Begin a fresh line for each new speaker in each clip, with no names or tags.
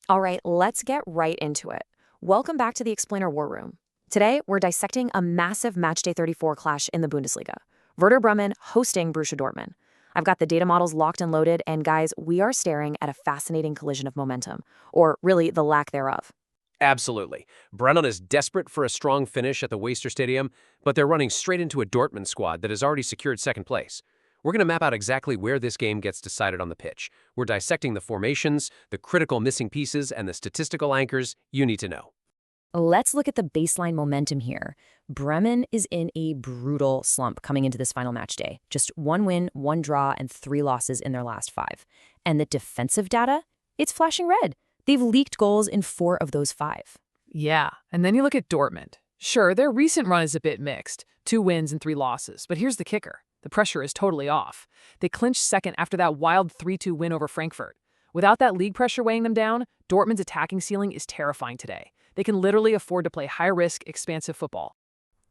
All right, let's get right into it. Welcome back to the Explainer War Room. Today, we're dissecting a massive Matchday 34 clash in the Bundesliga. Werder Bremen hosting Borussia Dortmund. I've got the data models locked and loaded, and guys, we are staring at a fascinating collision of momentum, or really the lack thereof.
Absolutely. Bremen is desperate for a strong finish at the Waster Stadium, but they're running straight into a Dortmund squad that has already secured second place. We're going to map out exactly where this game gets decided on the pitch. We're dissecting the formations, the critical missing pieces, and the statistical anchors you need to know.
Let's look at the baseline momentum here. Bremen is in a brutal slump coming into this final match day. Just 1 win, 1 draw, and 3 losses in their last 5. And the defensive data? It's flashing red. They've leaked goals in 4 of those 5.
Yeah, and then you look at Dortmund. Sure, their recent run is a bit mixed. 2 wins and 3 losses, but here's the kicker. The pressure is totally off. They clinched second after that wild 3-2 win over Frankfurt. Without that league pressure weighing them down, Dortmund's attacking ceiling is terrifying today. They can literally afford to play high-risk, expansive football.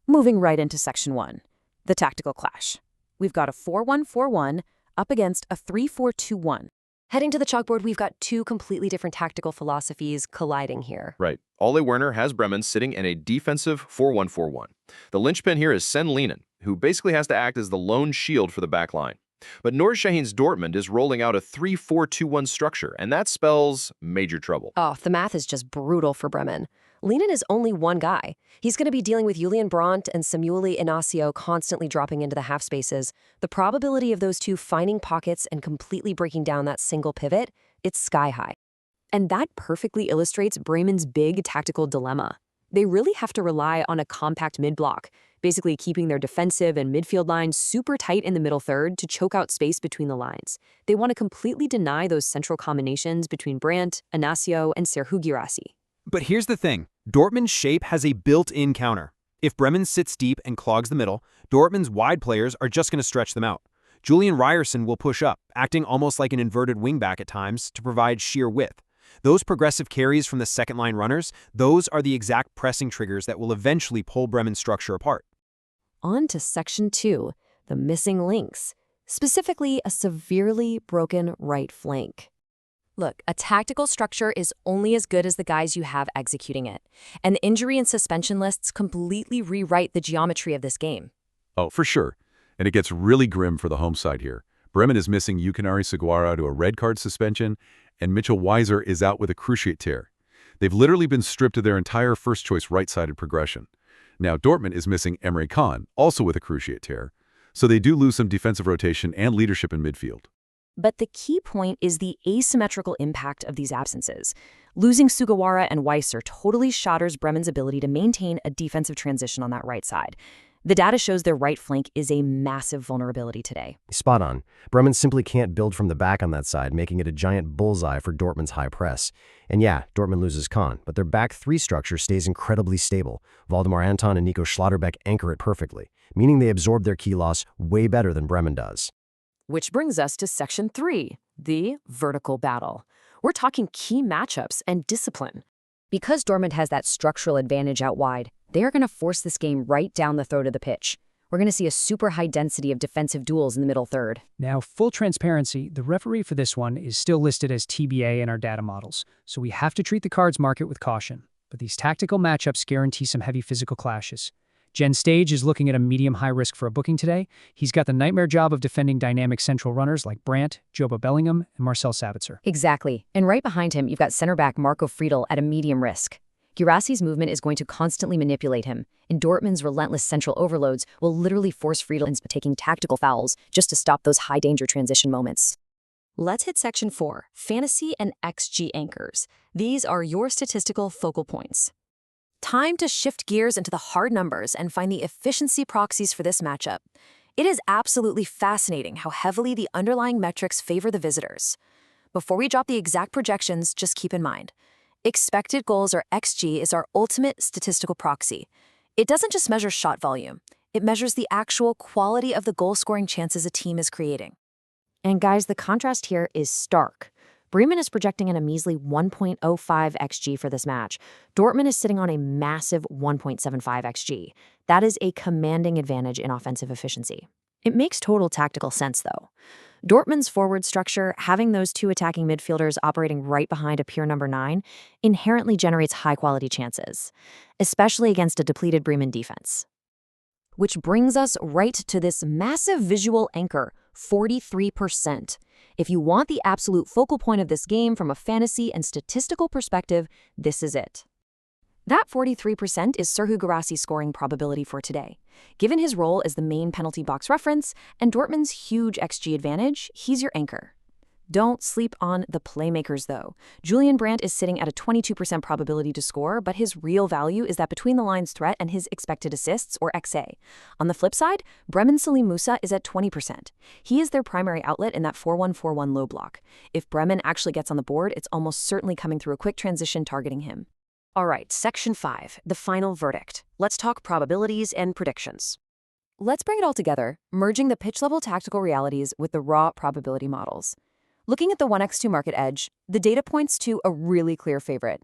Moving right into Section 1, the tactical clash. We've got a 4-1-4-1 up against a 3-4-2-1. Heading to the chalkboard, we've got 2 completely different tactical philosophies colliding here.
Right. Ole Werner has Bremen sitting in a defensive 4-1-4-1. The linchpin here is Sen Linen, who basically has to act as the lone shield for the back line. But Nur Sahin's Dortmund is rolling out a 3-4-2-1 structure, and that spells major trouble.
Oh, the math is just brutal for Bremen. Linen is only one guy. He's going to be dealing with Julian Brandt and Samuel Inacio constantly dropping into the half spaces. The probability of those two finding pockets and completely breaking down that single pivot, it's sky high. And that perfectly illustrates Bremen's big tactical dilemma. They really have to rely on a compact mid-block, basically keeping their defensive and midfield lines super tight in the middle third to choke out space between the lines. They want to completely deny those central combinations between Brandt, Inacio, and Serhou Guirassy.
But here's the thing. Dortmund's shape has a built-in counter. If Bremen sits deep and clogs the middle, Dortmund's wide players are just going to stretch them out. Julian Ryerson will push up, acting almost like an inverted wingback at times to provide sheer width. Those progressive carries from the second-line runners, those are the exact pressing triggers that will eventually pull Bremen's structure apart.
On to Section 2, the missing links, specifically a severely broken right flank. Look, a tactical structure is only as good as the guys you have executing it, and the injury and suspension lists completely rewrite the geometry of this game.
Oh, for sure. And it gets really grim for the home side here. Bremen is missing Yukinari Seguara to a red card suspension, and Mitchell Weiser is out with a cruciate tear. They've literally been stripped of their entire first-choice right-sided progression. Now Dortmund is missing Emre Can, also with a cruciate tear, so they do lose some defensive rotation and leadership in midfield.
But the key point is the asymmetrical impact of these absences. Losing Sugawara and Weiser totally shatters Bremen's ability to maintain a defensive transition on that right side. The data shows their right flank is a massive vulnerability today.
Spot on. Bremen simply can't build from the back on that side, making it a giant bullseye for Dortmund's high press. And yeah, Dortmund loses Kahn, but their back 3 structure stays incredibly stable. Waldemar Anton and Nico Schlotterbeck anchor it perfectly, meaning they absorb their key loss way better than Bremen does.
Which brings us to Section 3, the vertical battle. We're talking key matchups and discipline.
Because Dortmund has that structural advantage out wide, they are going to force this game right down the throat of the pitch. We're going to see a super high density of defensive duels in the middle third.
Now, full transparency, the referee for this one is still listed as TBA in our data models, so we have to treat the cards market with caution. But these tactical matchups guarantee some heavy physical clashes. Jen Stage is looking at a medium-high risk for a booking today. He's got the nightmare job of defending dynamic central runners like Brandt, Joba Bellingham, and Marcel Sabitzer.
Exactly. And right behind him, you've got center back Marco Friedl at a medium risk. Guirassy's movement is going to constantly manipulate him, and Dortmund's relentless central overloads will literally force Friedl into taking tactical fouls just to stop those high-danger transition moments. Let's hit Section 4, Fantasy and XG Anchors. These are your statistical focal points.
Time to shift gears into the hard numbers and find the efficiency proxies for this matchup. It is absolutely fascinating how heavily the underlying metrics favor the visitors. Before we drop the exact projections, just keep in mind, expected goals, or XG, is our ultimate statistical proxy. It doesn't just measure shot volume. It measures the actual quality of the goal-scoring chances a team is creating.
And guys, the contrast here is stark. Bremen is projecting in a measly 1.05 xG for this match. Dortmund is sitting on a massive 1.75 xG. That is a commanding advantage in offensive efficiency. It makes total tactical sense, though.
Dortmund's forward structure, having those two attacking midfielders operating right behind a pure number 9, inherently generates high-quality chances, especially against a depleted Bremen defense. Which brings us right to this massive visual anchor, 43%. If you want the absolute focal point of this game from a fantasy and statistical perspective, this is it. That 43% is Serhou Guirasssy's scoring probability for today. Given his role as the main penalty box reference and Dortmund's huge XG advantage, he's your anchor. Don't sleep on the playmakers, though. Julian Brandt is sitting at a 22% probability to score, but his real value is that between-the-lines threat and his expected assists, or XA. On the flip side, Bremen Salim Musa is at 20%. He is their primary outlet in that 4-1-4-1 low block. If Bremen actually gets on the board, it's almost certainly coming through a quick transition targeting him. All right, Section 5, the final verdict. Let's talk probabilities and predictions. Let's bring it all together, merging the pitch-level tactical realities with the raw probability models. Looking at the 1x2 market edge, the data points to a really clear favorite.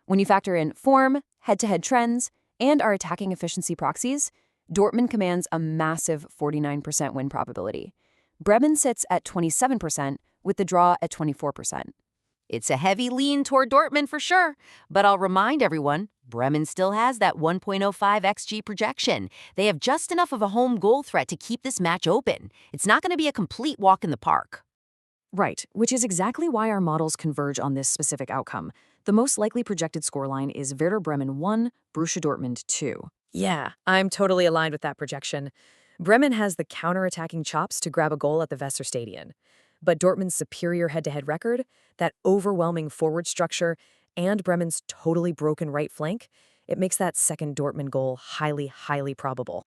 When you factor in form, head-to-head trends, and our attacking efficiency proxies, Dortmund commands a massive 49% win probability. Bremen sits at 27%, with the draw at 24%.
It's a heavy lean toward Dortmund for sure, but I'll remind everyone, Bremen still has that 1.05 XG projection. They have just enough of a home goal threat to keep this match open. It's not going to be a complete walk in the park.
Right, which is exactly why our models converge on this specific outcome. The most likely projected scoreline is Werder Bremen 1, Borussia Dortmund 2. Yeah, I'm totally aligned with that projection. Bremen has the counter-attacking chops to grab a goal at the Weserstadion. But Dortmund's superior head-to-head record, that overwhelming forward structure, and Bremen's totally broken right flank, it makes that second Dortmund goal highly, highly probable.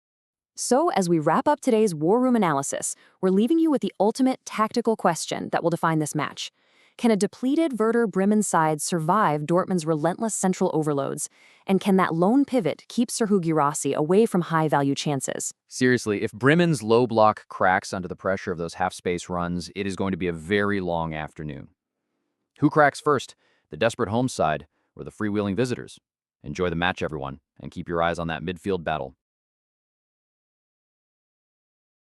So, as we wrap up today's War Room analysis, we're leaving you with the ultimate tactical question that will define this match. Can a depleted Werder Bremen side survive Dortmund's relentless central overloads? And can that lone pivot keep Serhou Guirassy away from high-value chances?
Seriously, if Bremen's low block cracks under the pressure of those half-space runs, it is going to be a very long afternoon. Who cracks first, the desperate home side or the freewheeling visitors? Enjoy the match, everyone, and keep your eyes on that midfield battle.